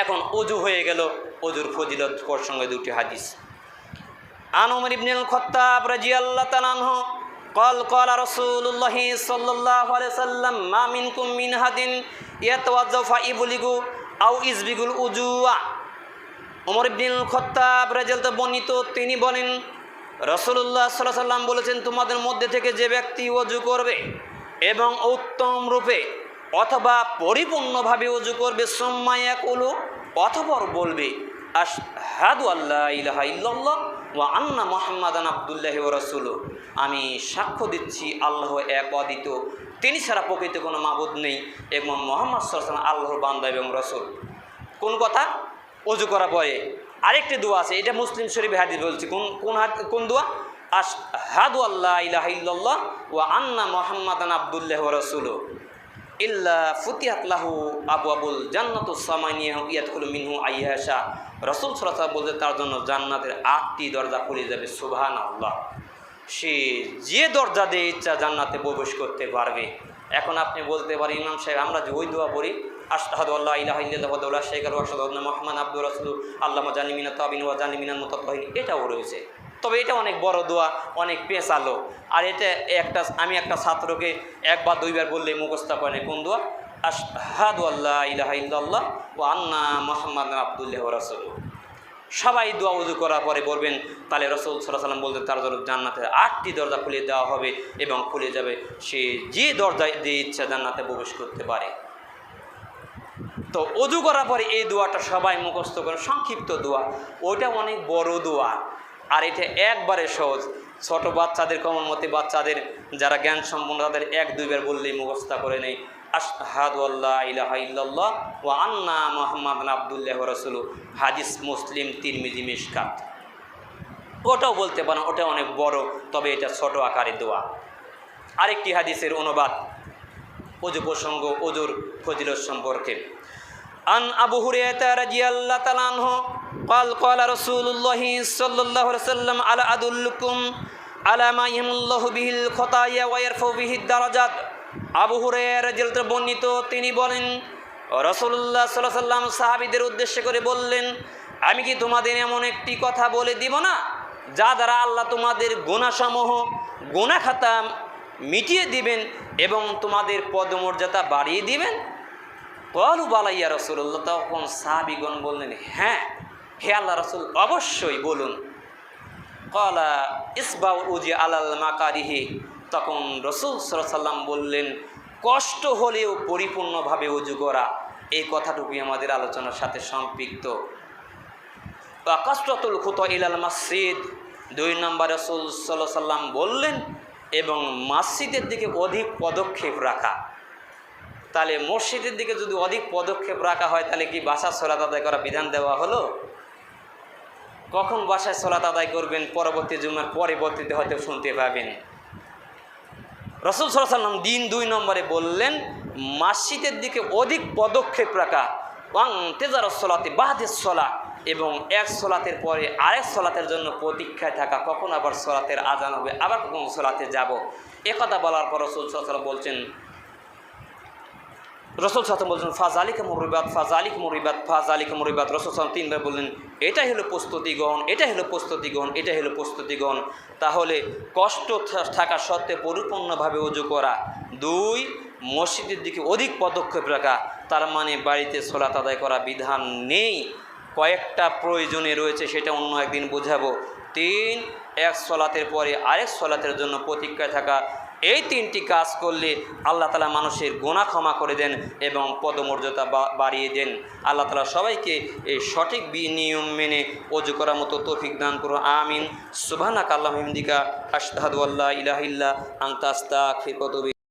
এখন অজু হয়ে গেল, অজুর ফজিলত প্রসঙ্গে দুটি হাদিস। আন উমর ইবনুল খাত্তাব রাদিয়াল্লাহু তাআলা আনহু قال قال رسول الله صلى الله عليه وسلم ما منكم من أحد يتوضأ فيبلغ أو يسبغ الوضوء। উমর ইবনুল খাত্তাব রাদিয়াল্লাহু বর্ণিত, তিনি বলেন রাসূলুল্লাহ সাল্লাল্লাহু আলাইহি ওয়াসাল্লাম বলেছেন, তোমাদের মধ্যে থেকে যে ব্যক্তি ওযু করবে এবং উত্তম রূপে অথবা পরিপূর্ণভাবে ওযু করবে, সুম্মা ইয়াকুলু, অতঃপর বলবে আশহাদু আল্লা ইলাহা ইল্লাল্লাহ ওয়া আন্না মুহাম্মাদান আবদুল্লাহি ওয়া রাসূলুহু, আমি সাক্ষ্য দিচ্ছি আল্লাহ এক অদ্বিতীয়, তিনি ছাড়া প্রকৃত কোনো মাবুদ নেই এবং মুহাম্মদ সাল্লাল্লাহু আলাইহি ওয়াসাল্লাম আল্লাহর বান্দা এবং রাসূল। কোন কথা? ওযু করার পরে আরেকটি দোয়া আছে, এটা মুসলিম শরীফে হাদিস বলছি। কোন দোয়া? আশহাদু আল্লা ইলাহা ইল্লাল্লাহ ওয়া আন্না মুহাম্মাদান আবদুল্লাহি ওয়া রাসূলুহু ইল্লা ফুতিহাত লাহু আবওয়াবুল জান্নাতুস সামানিয়া ইয়াদখুলু মিনহু আইয়াশা। রাসূল সাল্লাল্লাহু আলাইহি ওয়াসাল্লাম বলতে তার জন্য জান্নাতের 8টি দরজা খুলে যাবে। সুবহানাল্লাহ, সে যে দরজা দিয়ে ইচ্ছা জান্নাতে প্রবেশ করতে পারবে। এখন আপনি বলতে পারেন, ইমাম সাহেব আমরা যে ওই দোয়া পড়ি আশহাদু আল্লা ইলাহা ইল্লাল্লাহ ওয়া লা শারীকা লাহু ওয়া আশহাদু আন্না মুহাম্মাদান আবদুহু ওয়া রাসূলুহু আল্লাহুম্মা জান্নিবনা মিনাত তাবিন ওয়া জান্নিবনা মিনাল মুতাত্তাহিরিন, এটাও রয়েছে। তবে এটা অনেক বড় দোয়া, অনেক পেঁচালো। আর এটা আমি একটা ছাত্রকে একবার দুইবার বললে মুখস্থ করে। কোন দোয়া? আশহাদু আল্লা ইলাহা ইল্লাল্লাহ ওয়া আন্না মুহাম্মাদান আবদুল্লাহি ওয়া রাসূলুহু। সবাই দোয়া ওযু করার পরে বলবেন, তাহলে রাসূল সাল্লাল্লাহু আলাইহি ওয়াসাল্লাম বলতে তার জন্য জান্নাতের 8টি দরজা খুলে দেওয়া হবে এবং খুলে যাবে, সে যে দরজা দিয়ে ইচ্ছা জান্নাতে প্রবেশ করতে পারে। তো ওযু করার পরে এই দোয়াটা সবাই মুখস্থ করে, সংক্ষিপ্ত দোয়া, ওইটা অনেক বড় দোয়া। আর এটা একবারে সহজ, ছোট বাচ্চাদের কমনমতি বাচ্চাদের যারা জ্ঞান সম্পন্ন তাদের 1-2 বার বললেই মুখস্থ করে নেই। আশহাদু আল্লা ইলাহা ইল্লাল্লাহ ওয়া আন্না মুহাম্মাদান আবদুল্লাহি ওয়া রাসূলুহু, হাদিস মুসলিম, তিরমিজি, মিশকাত। ওটাও বলতে পারেন, ওটা অনেক বড়, তবে এটা ছোট আকারে দোয়া। আরেকটি হাদিসের অনুবাদ ওযু প্রসঙ্গ, ওযুর ফজিলত সম্পর্কে। আন আবু হুরায়রা রাদিয়াল্লাহু তাআলা আনহু قال قال رسول الله صلى الله عليه وسلم على أدلكم على ما يمحو الله به الخطايا ويرفع به الدرجات। আবু হুরায়রা রাদিয়াল্লাহু বর্ণিত, তিনি বলেন রাসূলুল্লাহ সাল্লাল্লাহু আলাইহি ওয়াসাল্লাম সাহাবীদের উদ্দেশ্য করে বললেন, আমি কি তোমাদের এমন একটি কথা বলে দিব না যা দ্বারা আল্লাহ তোমাদের গুনাহসমূহ, গুনাহ খাতা মিটিয়ে দিবেন এবং তোমাদের পদমর্যাদা বাড়িয়ে দিবেন? ক্বালু বালা ইয়া রাসূলুল্লাহ, তখন সাহাবীগণ বললেন, হ্যাঁ হে আল্লাহ রাসূল, অবশ্যই বলুন। ক্বালা ইসবাউ উজি আলাল মাকারিহি, তখন রাসূল সাল্লাল্লাহু আলাইহি ওয়াসাল্লাম বললেন, কষ্ট হলেও পরিপূর্ণভাবে ওযু করা। এই কথাটুকুই আমাদের আলোচনার সাথে সম্পৃক্ত। ওয়া কাসরাতুল খুতা ইলাল মসজিদ, 2 নম্বর রাসূল সাল্লাল্লাহু আলাইহি ওয়াসাল্লাম বললেন, এবং মসজিদের দিকে অধিক পদক্ষেপ রাখা। তাহলে মসজিদের দিকে যদি অধিক পদক্ষেপ রাখা হয়, তাহলে কি বাসার সালাত আদায় করা বিধান দেওয়া হলো? কখন বাসায় সালাত আদায় করবেন পরবর্তী জুমার পরবর্তীতে হয়তো শুনতে পাবেন। রাসূল সাল্লাল্লাহু আলাইহি ওয়াসাল্লাম 2 নম্বরে বললেন মসজিদের দিকে অধিক পদক্ষেপ রাখা, ওয়াং তেজারুস সালাতি বাদিস সালাহ, এবং এক সালাতের পরে আরেক সালাতের জন্য প্রতীক্ষায় থাকা, কখন আবার সালাতের আজান হবে, আবার কখন সালাতে যাব। একথা বলার পর রাসূল সাল্লাল্লাহু আলাইহি ওয়াসাল্লাম বলছেন, রাসূল সাল্লাল্লাহু আলাইহি ওয়াসাল্লাম বলছেন ফাযালিকা মুরিবাত, ফাযালিকা মুরিবাত, ফাযালিকা মুরিবাত। রাসূল সাল্লাল্লাহু আলাইহি ওয়াসাল্লাম 3 বার বললেন, এটাই হলো প্রস্তুতি গ্রহণ, এটাই হলো প্রস্তুতি গ্রহণ, এটাই হলো প্রস্তুতি গ্রহণ। তাহলে কষ্ট থাকা সত্ত্বেও পরিপূর্ণভাবে ওযু করা। 2, মসজিদের দিকে অধিক পদক্ষেপ রাখা, তার মানে বাড়িতে সালাত আদায় করা বিধান নেই, কয়েকটা প্রয়োজনে রয়েছে, সেটা অন্য একদিন বোঝাবো। 3, এক সালাতের পরে আরেক সালাতের জন্য প্রতীক্ষায় থাকা। এই 3টি কাজ করলে আল্লাহ তাআলা মানুষের গুনাহ ক্ষমা করে দেন এবং পদমর্যাদা বাড়িয়ে দেন। আল্লাহ তাআলা সবাইকে এই সঠিক নিয়ম মেনে ওযু করার মতো তৌফিক দান করুন, আমিন। সুবহানাকা আল্লাহুম্মা ওয়া বিহামদিকা আশহাদু আল্লা ইলাহা ইল্লা আনতা আস্তাগফিরুকা ওয়া আতুবু